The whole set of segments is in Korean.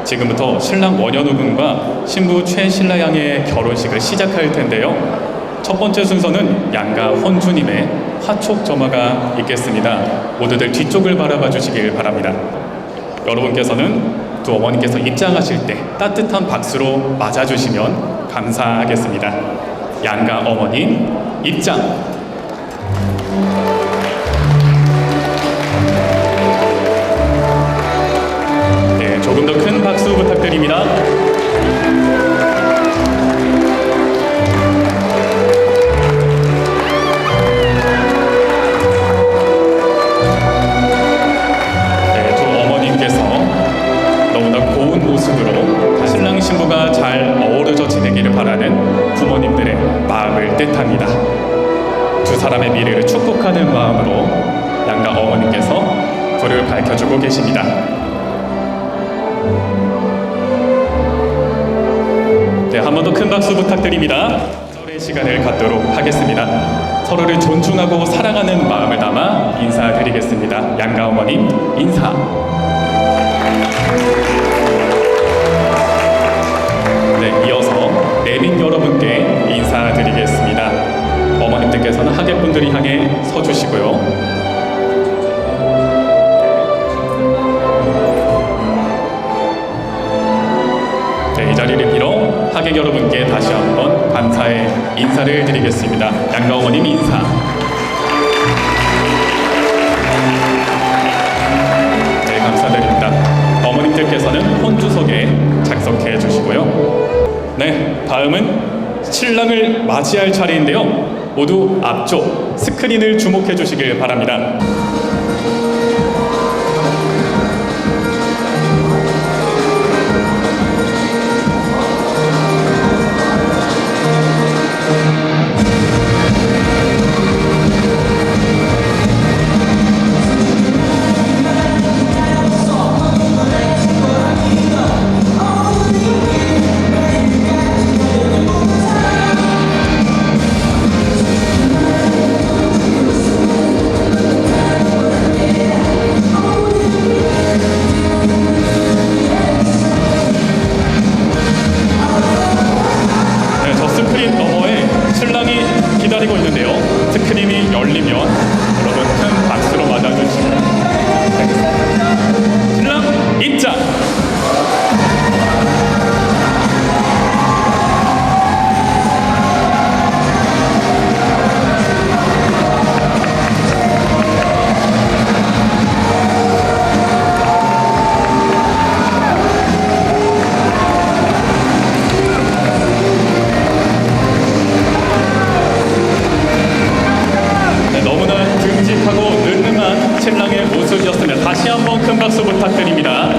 지금부터 신랑 원현우 군과 신부 최신라 양의 결혼식을 시작할 텐데요. 첫 번째 순서는 양가 혼주님의 화촉점화가 있겠습니다. 모두들 뒤쪽을 바라봐 주시길 바랍니다. 여러분께서는 두 어머니께서 입장하실 때 따뜻한 박수로 맞아주시면 감사하겠습니다. 양가 어머님 입장. 네, 조금 더 큰 박수 부탁드립니다. 네, 두 어머님께서 너무나 고운 모습으로 신랑 신부가 잘 어우러져 지내기를 바라는 부모님들의 마음을 뜻합니다. 두 사람의 미래를 축복하는 마음으로 양가 어머님께서 불을 밝혀주고 계십니다. 네, 한 번 더 큰 박수 부탁드립니다. 서로의 시간을 갖도록 하겠습니다. 서로를 존중하고 사랑하는 마음을 담아 인사드리겠습니다. 양가 어머님 인사. 네, 이어서 내빈 여러분께 인사드리겠습니다. 어머님들께서는 하객분들을 향해 서주시고요. 이 자리를 빌어 하객 여러분께 다시 한번 감사의 인사를 드리겠습니다. 양가 어머님 인사. 네, 감사드립니다. 어머님들께서는 혼주석에 작석해 주시고요. 네, 다음은 신랑을 맞이할 차례인데요. 모두 앞쪽 스크린을 주목해 주시길 바랍니다. 기다리고 있는데요. 스크린이 열리면 여러분 큰 박수로 맞아주시면 되겠습니다. 신랑 입장! 신랑의 모습이었습니다. 다시 한번 큰 박수 부탁드립니다.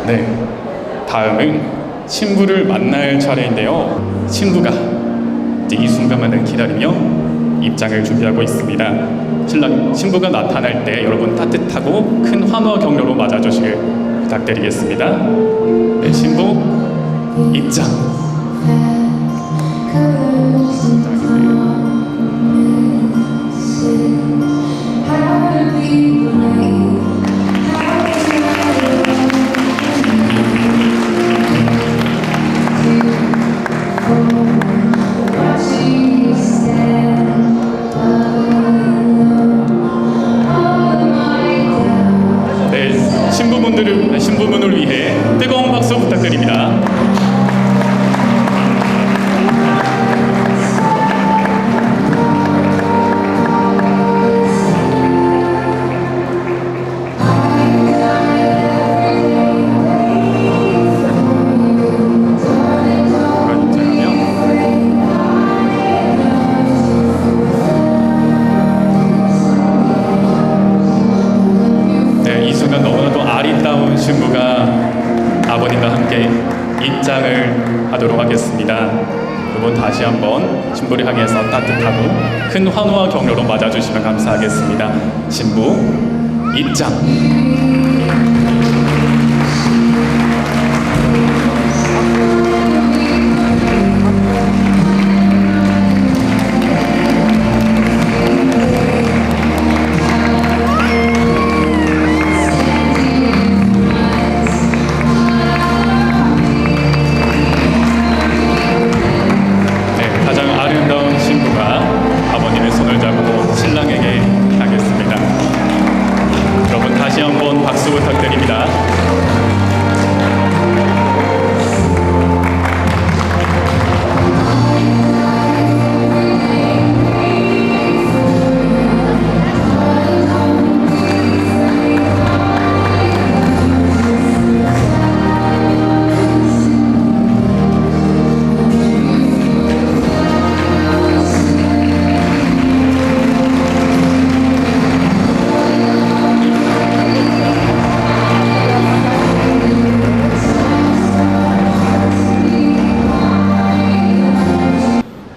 네, 다음은 신부를 만날 차례인데요. 신부가 이제 이 순간만을 기다리며 입장을 준비하고 있습니다. 신부가 나타날 때 여러분 따뜻하고 큰 환호 격려로 맞아주시길 부탁드리겠습니다. 네, 신부 입장. 신부분을 위해 뜨거운 박수 부탁드립니다. 네, 이 순간 너무나도 아름다운 신부가 아버님과 함께 입장을 하도록 하겠습니다. 여러분 다시 한번 신부를 향해서 따뜻하고 큰 환호와 격려로 맞아주시면 감사하겠습니다. 신부 입장.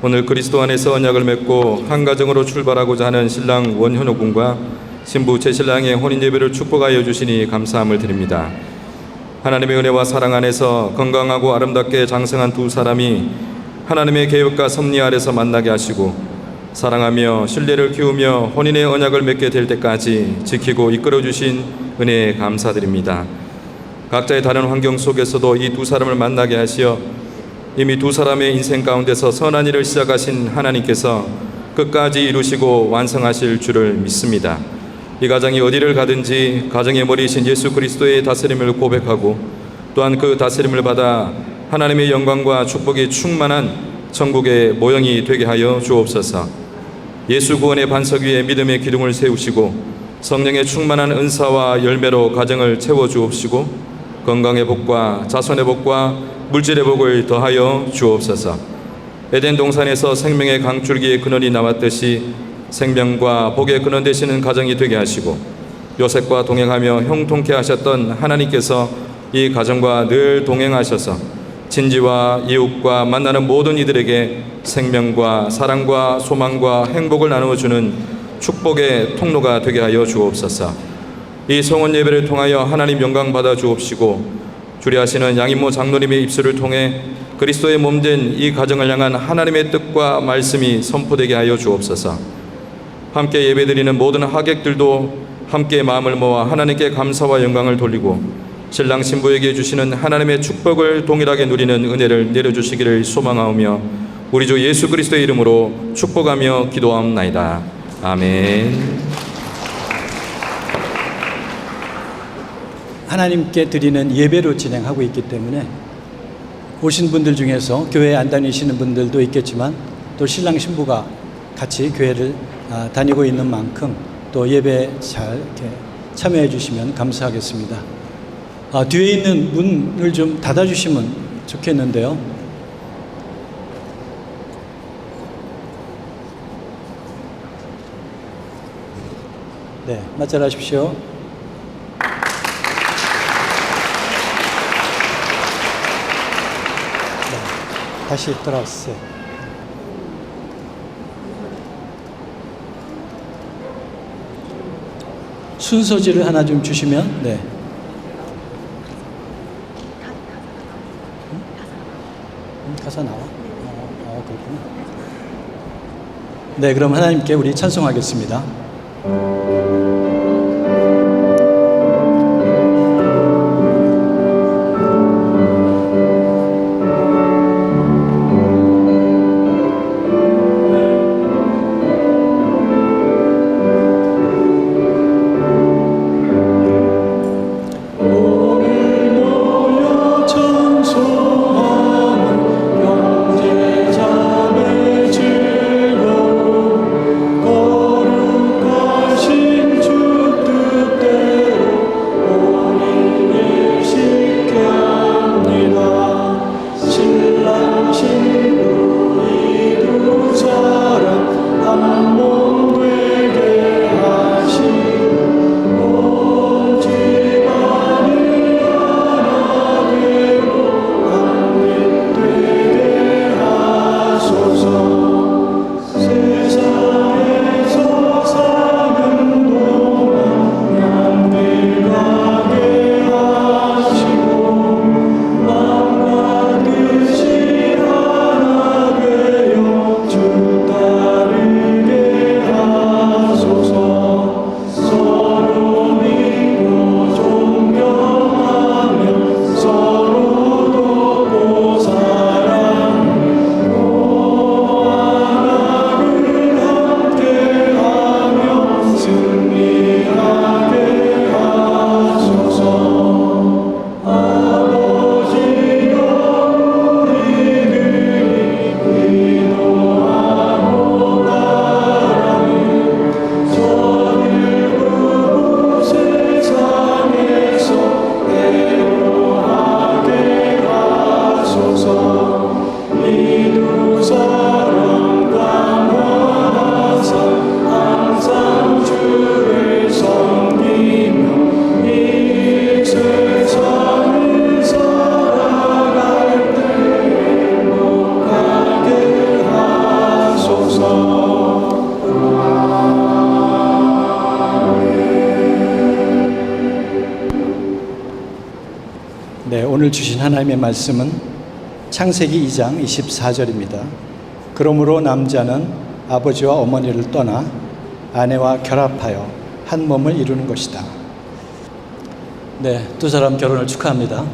오늘 그리스도 안에서 언약을 맺고 한 가정으로 출발하고자 하는 신랑 원현호 군과 신부 최신랑의 혼인 예배를 축복하여 주시니 감사함을 드립니다. 하나님의 은혜와 사랑 안에서 건강하고 아름답게 장성한 두 사람이 하나님의 계획과 섭리 아래서 만나게 하시고 사랑하며 신뢰를 키우며 혼인의 언약을 맺게 될 때까지 지키고 이끌어 주신 은혜에 감사드립니다. 각자의 다른 환경 속에서도 이 두 사람을 만나게 하시어 이미 두 사람의 인생 가운데서 선한 일을 시작하신 하나님께서 끝까지 이루시고 완성하실 줄을 믿습니다. 이 가정이 어디를 가든지 가정의 머리이신 예수 그리스도의 다스림을 고백하고 또한 그 다스림을 받아 하나님의 영광과 축복이 충만한 천국의 모형이 되게 하여 주옵소서. 예수 구원의 반석 위에 믿음의 기둥을 세우시고 성령의 충만한 은사와 열매로 가정을 채워 주옵시고 건강의 복과 자손의 복과 물질의 복을 더하여 주옵소서. 에덴 동산에서 생명의 강줄기의 근원이 나왔듯이 생명과 복의 근원 되시는 가정이 되게 하시고 요셉과 동행하며 형통케 하셨던 하나님께서 이 가정과 늘 동행하셔서 친지와 이웃과 만나는 모든 이들에게 생명과 사랑과 소망과 행복을 나누어주는 축복의 통로가 되게 하여 주옵소서. 이 성원 예배를 통하여 하나님 영광 받아 주옵시고 주례하시는 양인모 장로님의 입술을 통해 그리스도의 몸된 이 가정을 향한 하나님의 뜻과 말씀이 선포되게 하여 주옵소서. 함께 예배드리는 모든 하객들도 함께 마음을 모아 하나님께 감사와 영광을 돌리고 신랑 신부에게 주시는 하나님의 축복을 동일하게 누리는 은혜를 내려주시기를 소망하오며 우리 주 예수 그리스도의 이름으로 축복하며 기도하옵나이다. 아멘. 하나님께 드리는 예배로 진행하고 있기 때문에 오신 분들 중에서 교회 안 다니시는 분들도 있겠지만 또 신랑 신부가 같이 교회를 다니고 있는 만큼 또 예배 잘 이렇게 참여해 주시면 감사하겠습니다. 뒤에 있는 문을 좀 닫아주시면 좋겠는데요. 네, 맞잘하십시오. 다시 돌아왔어요. 순서지를 하나 좀 주시면. 네. 가사 나와? 그렇구나. 네, 그럼 하나님께 우리 찬송하겠습니다. 영제자매 즐거운 거룩하신 네, 오늘 주신 하나님의 말씀은 창세기 2장 24절입니다. 그러므로 남자는 아버지와 어머니를 떠나 아내와 결합하여 한 몸을 이루는 것이다. 네, 두 사람 결혼을 축하합니다.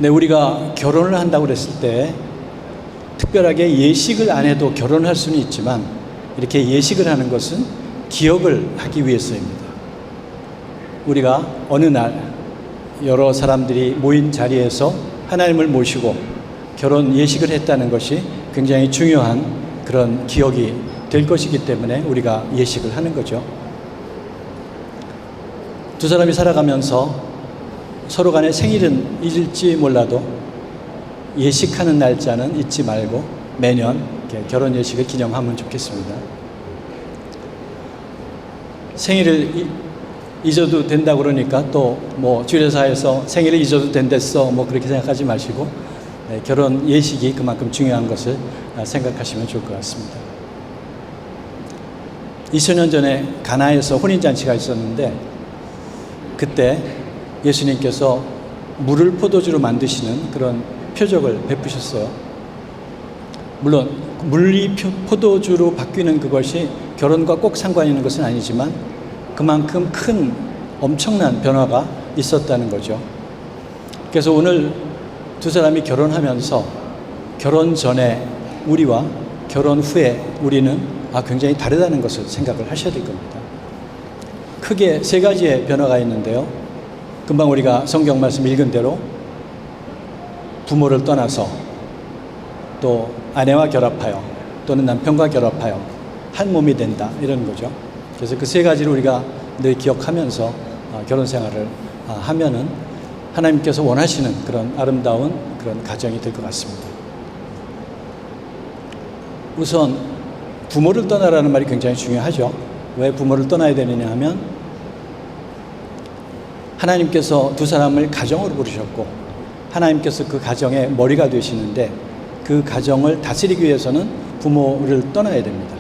네, 우리가 결혼을 한다고 그랬을 때 특별하게 예식을 안 해도 결혼을 할 수는 있지만 이렇게 예식을 하는 것은 기억을 하기 위해서입니다. 우리가 어느 날 여러 사람들이 모인 자리에서 하나님을 모시고 결혼 예식을 했다는 것이 굉장히 중요한 그런 기억이 될 것이기 때문에 우리가 예식을 하는 거죠. 두 사람이 살아가면서 서로 간의 생일은 잊을지 몰라도 예식하는 날짜는 잊지 말고 매년 이렇게 결혼 예식을 기념하면 좋겠습니다. 생일을 잊어도 된다고 그러니까 또 뭐 주례사에서 생일을 잊어도 된댔어 뭐 그렇게 생각하지 마시고 결혼 예식이 그만큼 중요한 것을 생각하시면 좋을 것 같습니다. 2000년 전에 가나에서 혼인잔치가 있었는데 그때 예수님께서 물을 포도주로 만드시는 그런 표적을 베푸셨어요. 물론 물이 포도주로 바뀌는 그것이 결혼과 꼭 상관이 있는 것은 아니지만 그만큼 큰 엄청난 변화가 있었다는 거죠. 그래서 오늘 두 사람이 결혼하면서 결혼 전에 우리와 결혼 후에 우리는 굉장히 다르다는 것을 생각을 하셔야 될 겁니다. 크게 세 가지의 변화가 있는데요. 금방 우리가 성경 말씀 읽은 대로 부모를 떠나서 또 아내와 결합하여 또는 남편과 결합하여 한 몸이 된다 이런 거죠. 그래서 그 세 가지를 우리가 늘 기억하면서 결혼 생활을 하면은 하나님께서 원하시는 그런 아름다운 그런 가정이 될 것 같습니다. 우선 부모를 떠나라는 말이 굉장히 중요하죠. 왜 부모를 떠나야 되느냐 하면 하나님께서 두 사람을 가정으로 부르셨고 하나님께서 그 가정의 머리가 되시는데 그 가정을 다스리기 위해서는 부모를 떠나야 됩니다.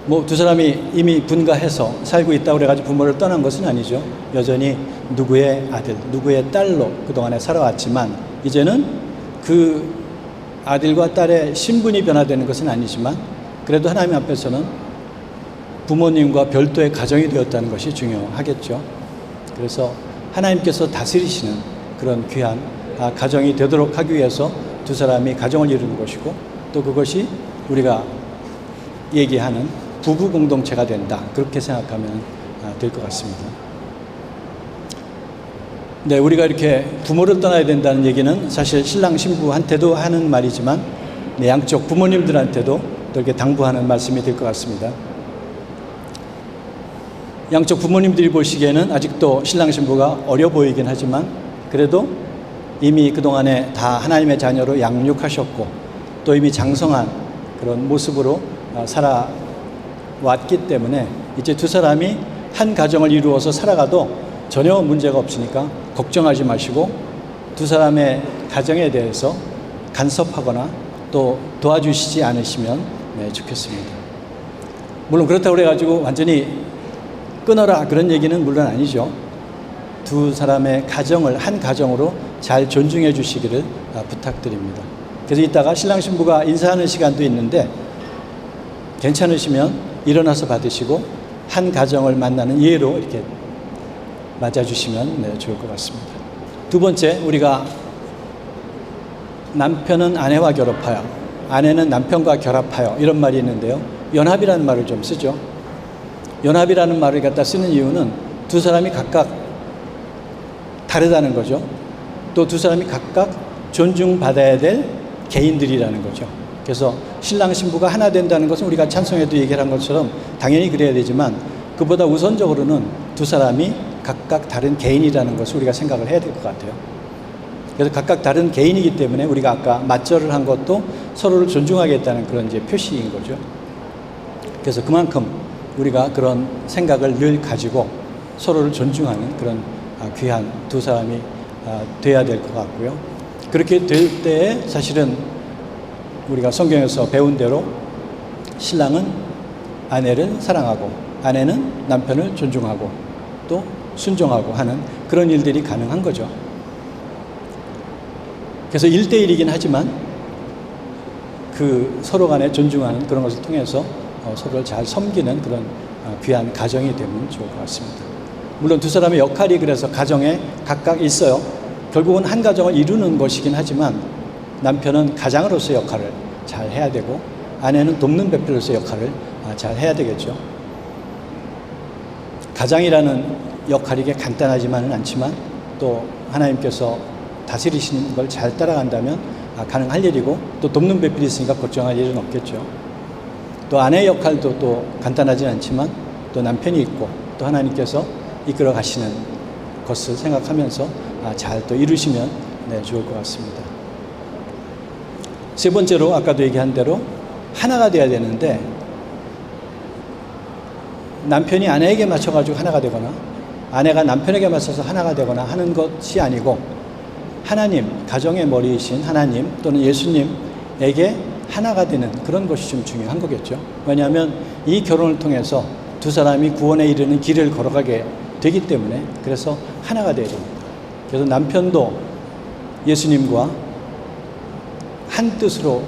뭐 두 사람이 이미 분가해서 살고 있다고 그래가지고 부모를 떠난 것은 아니죠. 여전히 누구의 아들, 누구의 딸로 그동안에 살아왔지만 이제는 그 아들과 딸의 신분이 변화되는 것은 아니지만 그래도 하나님 앞에서는 부모님과 별도의 가정이 되었다는 것이 중요하겠죠. 그래서 하나님께서 다스리시는 그런 귀한 가정이 되도록 하기 위해서 두 사람이 가정을 이루는 것이고 또 그것이 우리가 얘기하는 부부 공동체가 된다. 그렇게 생각하면 될 것 같습니다. 네, 우리가 이렇게 부모를 떠나야 된다는 얘기는 사실 신랑 신부한테도 하는 말이지만 양쪽 부모님들한테도 또 이렇게 당부하는 말씀이 될 것 같습니다. 양쪽 부모님들이 보시기에는 아직도 신랑 신부가 어려 보이긴 하지만 그래도 이미 그동안에 다 하나님의 자녀로 양육하셨고 또 이미 장성한 그런 모습으로 살아왔기 때문에 이제 두 사람이 한 가정을 이루어서 살아가도 전혀 문제가 없으니까 걱정하지 마시고 두 사람의 가정에 대해서 간섭하거나 또 도와주시지 않으시면 좋겠습니다. 물론 그렇다고 그래가지고 완전히 끊어라 그런 얘기는 물론 아니죠. 두 사람의 가정을 한 가정으로 잘 존중해 주시기를 부탁드립니다. 그래서 이따가 신랑 신부가 인사하는 시간도 있는데 괜찮으시면 일어나서 받으시고 한 가정을 만나는 예로 이렇게 맞아주시면 좋을 것 같습니다. 두 번째, 우리가 남편은 아내와 결합하여 아내는 남편과 결합하여 이런 말이 있는데요. 연합이라는 말을 좀 쓰죠. 연합이라는 말을 갖다 쓰는 이유는 두 사람이 각각 다르다는 거죠. 또 두 사람이 각각 존중받아야 될 개인들이라는 거죠. 그래서 신랑 신부가 하나 된다는 것은 우리가 찬송에도 얘기한 것처럼 당연히 그래야 되지만 그보다 우선적으로는 두 사람이 각각 다른 개인이라는 것을 우리가 생각을 해야 될 것 같아요. 그래서 각각 다른 개인이기 때문에 우리가 아까 맞절을 한 것도 서로를 존중하겠다는 그런 이제 표시인 거죠. 그래서 그만큼 우리가 그런 생각을 늘 가지고 서로를 존중하는 그런 귀한 두 사람이 돼야 될 것 같고요. 그렇게 될 때에 사실은 우리가 성경에서 배운 대로 신랑은 아내를 사랑하고 아내는 남편을 존중하고 또 순종하고 하는 그런 일들이 가능한 거죠. 그래서 1대1이긴 하지만 그 서로 간에 존중하는 그런 것을 통해서 서로를 잘 섬기는 그런 귀한 가정이 되면 좋을 것 같습니다. 물론 두 사람의 역할이 그래서 가정에 각각 있어요. 결국은 한 가정을 이루는 것이긴 하지만 남편은 가장으로서의 역할을 잘 해야 되고 아내는 돕는 배필로서의 역할을 잘 해야 되겠죠. 가장이라는 역할이 이게 간단하지만은 않지만 또 하나님께서 다스리시는 걸 잘 따라간다면 가능할 일이고 또 돕는 배필이 있으니까 걱정할 일은 없겠죠. 또 아내의 역할도 또 간단하진 않지만 또 남편이 있고 또 하나님께서 이끌어 가시는 것을 생각하면서 잘 또 이루시면 좋을 것 같습니다. 세 번째로 아까도 얘기한 대로 하나가 돼야 되는데 남편이 아내에게 맞춰가지고 하나가 되거나 아내가 남편에게 맞춰서 하나가 되거나 하는 것이 아니고 하나님, 가정의 머리이신 하나님 또는 예수님에게 하나가 되는 그런 것이 좀 중요한 거겠죠. 왜냐하면 이 결혼을 통해서 두 사람이 구원에 이르는 길을 걸어가게 되기 때문에 그래서 하나가 되야 됩니다. 그래서 남편도 예수님과 한 뜻으로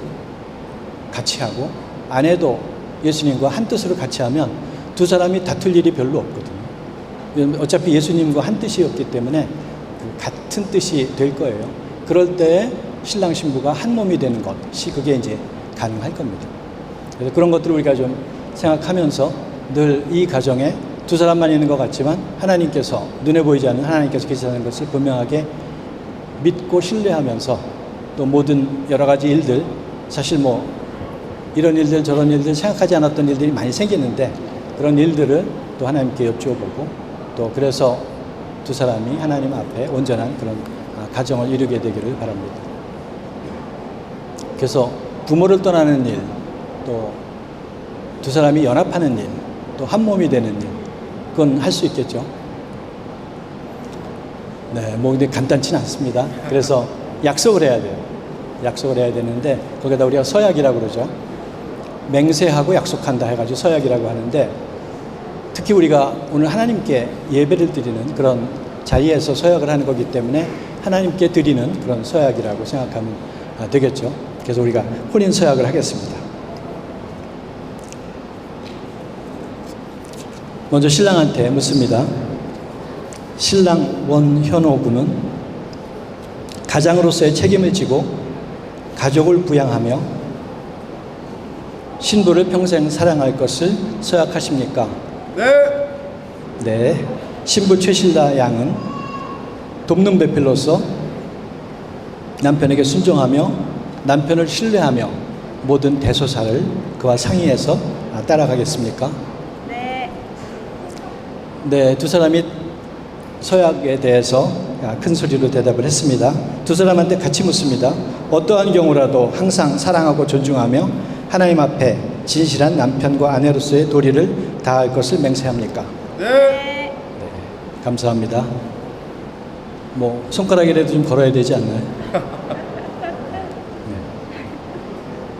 같이 하고 아내도 예수님과 한 뜻으로 같이 하면 두 사람이 다툴 일이 별로 없거든요. 어차피 예수님과 한 뜻이었기 때문에 같은 뜻이 될 거예요. 그럴 때 신랑 신부가 한 몸이 되는 것이 그게 이제 가능할 겁니다. 그래서 그런 것들을 우리가 좀 생각하면서 늘 이 가정에 두 사람만 있는 것 같지만 하나님께서 눈에 보이지 않는 하나님께서 계시다는 것을 분명하게 믿고 신뢰하면서 또 모든 여러 가지 일들 사실 뭐 이런 일들 저런 일들 생각하지 않았던 일들이 많이 생기는데 그런 일들을 또 하나님께 여쭈어보고 또 그래서 두 사람이 하나님 앞에 온전한 그런 가정을 이루게 되기를 바랍니다. 그래서 부모를 떠나는 일, 또 두 사람이 연합하는 일, 또 한 몸이 되는 일, 그건 할 수 있겠죠. 네, 뭐 근데 간단치는 않습니다. 그래서 약속을 해야 돼요. 약속을 해야 되는데 거기다 우리가 서약이라고 그러죠. 맹세하고 약속한다 해가지고 서약이라고 하는데 특히 우리가 오늘 하나님께 예배를 드리는 그런 자리에서 서약을 하는 거기 때문에 하나님께 드리는 그런 서약이라고 생각하면 되겠죠. 그래서 우리가 혼인 서약을 하겠습니다. 먼저 신랑한테 묻습니다. 신랑 원현호 군은 가장으로서의 책임을 지고 가족을 부양하며 신부를 평생 사랑할 것을 서약하십니까? 네. 네. 신부 최신라 양은 돕는 배필로서 남편에게 순종하며 남편을 신뢰하며 모든 대소사를 그와 상의해서 따라가겠습니까? 네. 네, 두 사람이 서약에 대해서 큰 소리로 대답을 했습니다. 두 사람한테 같이 묻습니다. 어떠한 경우라도 항상 사랑하고 존중하며 하나님 앞에 진실한 남편과 아내로서의 도리를 다할 것을 맹세합니까? 네. 네, 감사합니다. 뭐 손가락이라도 좀 걸어야 되지 않나요?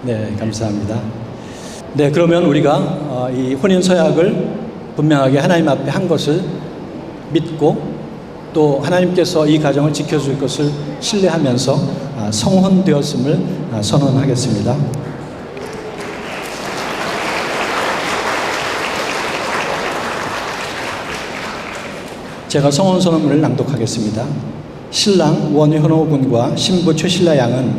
네, 감사합니다. 네, 그러면 우리가 이 혼인 서약을 분명하게 하나님 앞에 한 것을 믿고 또 하나님께서 이 가정을 지켜줄 것을 신뢰하면서 성혼되었음을 선언하겠습니다. 제가 성혼 선언문을 낭독하겠습니다. 신랑 원현호 군과 신부 최신라 양은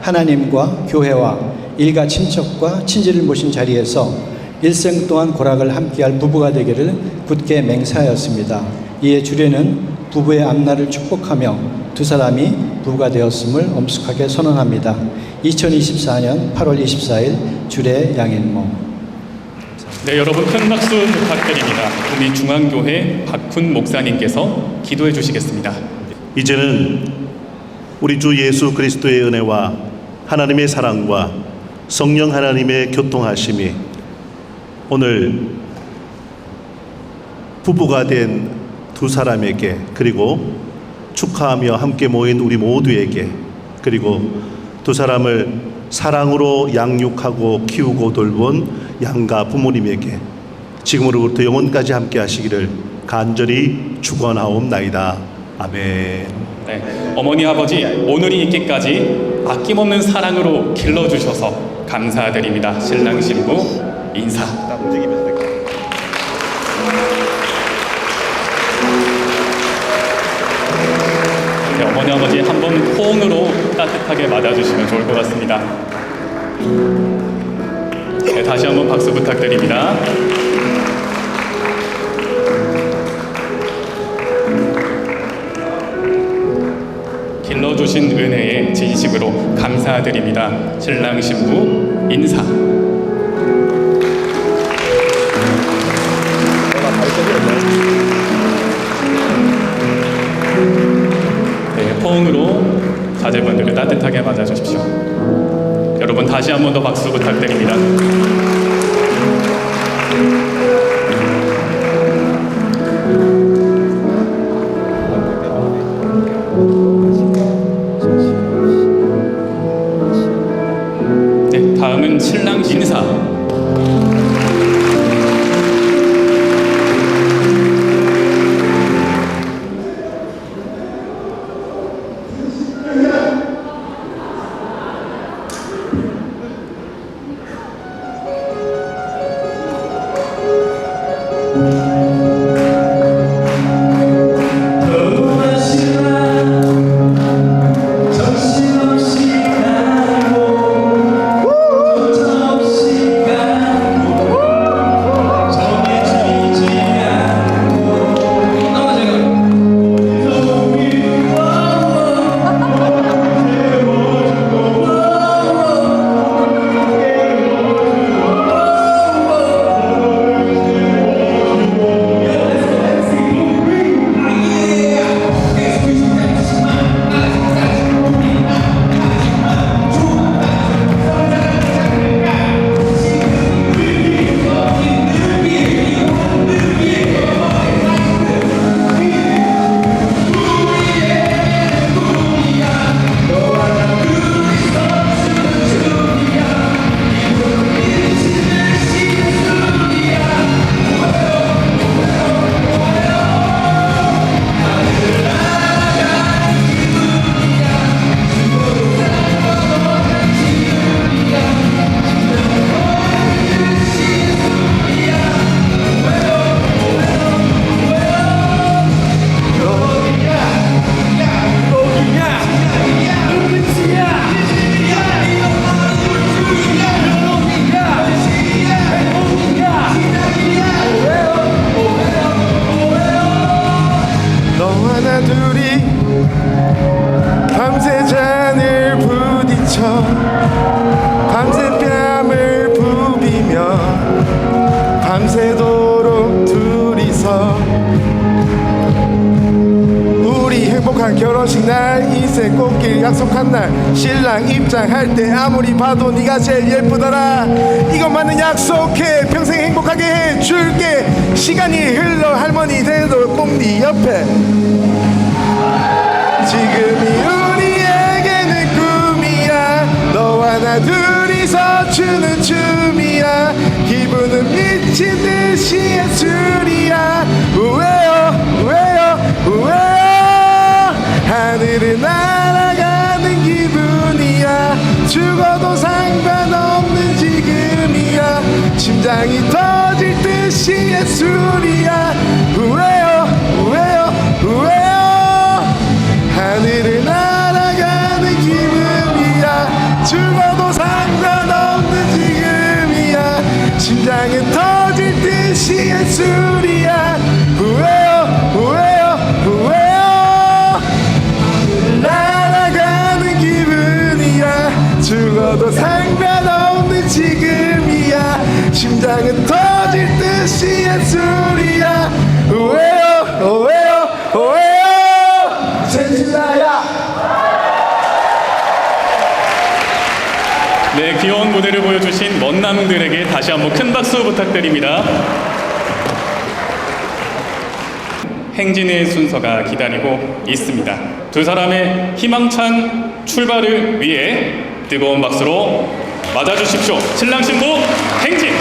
하나님과 교회와 일가 친척과 친지를 모신 자리에서 일생 동안 고락을 함께할 부부가 되기를 굳게 맹세하였습니다. 이에 주례는 부부의 앞날을 축복하며 두 사람이 부부가 되었음을 엄숙하게 선언합니다. 2024년 8월 24일 주례 양인모. 네, 여러분 큰 박수 부탁드립니다. 우리 중앙교회 박훈 목사님께서 기도해 주시겠습니다. 이제는 우리 주 예수 그리스도의 은혜와 하나님의 사랑과 성령 하나님의 교통하심이 오늘 부부가 된 두 사람에게 그리고 축하하며 함께 모인 우리 모두에게 그리고 두 사람을 사랑으로 양육하고 키우고 돌본 양가 부모님에게 지금으로부터 영원까지 함께 하시기를 간절히 축원하옵나이다. 아멘. 네, 어머니 아버지 오늘이 있기까지 아낌없는 사랑으로 길러주셔서 감사드립니다. 신랑 신부 인사. 네, 어머니 아버지 한번 호응으로 따뜻하게 맞아주시면 좋을 것 같습니다. 네, 다시 한번 박수 부탁드립니다. 길러주신 은혜에 진심으로 감사드립니다. 신랑 신부 인사. 네, 포옹으로 자제분들을 따뜻하게 맞아주십시오. 여러분 다시 한 번 더 박수 부탁드립니다. 네, 다음은 신랑 인사. 밤새 잔을 부딪혀 밤새 뺨을 부비며 밤새도록 둘이서 우리 행복한 결혼식 날 인생 꽃길 약속한 날 신랑 입장할 때 아무리 봐도 네가 제일 예쁘더라. 이것만은 약속해 평생 행복하게 해줄게. 시간이 흘러 할머니 돼도 꼭 네 옆에. 지금이 우리에게는 꿈이야. 너와 나 둘이서 추는 춤이야. 기분은 미친 듯이 예술이야. 우에요 우에요 우에요. 하늘을 날아가는 기분이야. 죽어도 상관없는 지금이야. 심장이 터질 듯이 예술이야. 우에요 우에요 우에요. 하늘을 날아가는 기분이야. 죽어도 상관없는 지금이야. 심장은 터질 듯이 예술이야. 후회요 후회요 후회요. 날아가는 기분이야. 죽어도 상관없는 지금이야. 심장은 터질 듯이 예술이야. 후회요 후회요 후회요. 네, 귀여운 무대를 보여주신 먼남들에게 다시 한번 큰 박수 부탁드립니다. 행진의 순서가 기다리고 있습니다. 두 사람의 희망찬 출발을 위해 뜨거운 박수로 맞아주십시오. 신랑 신부 행진!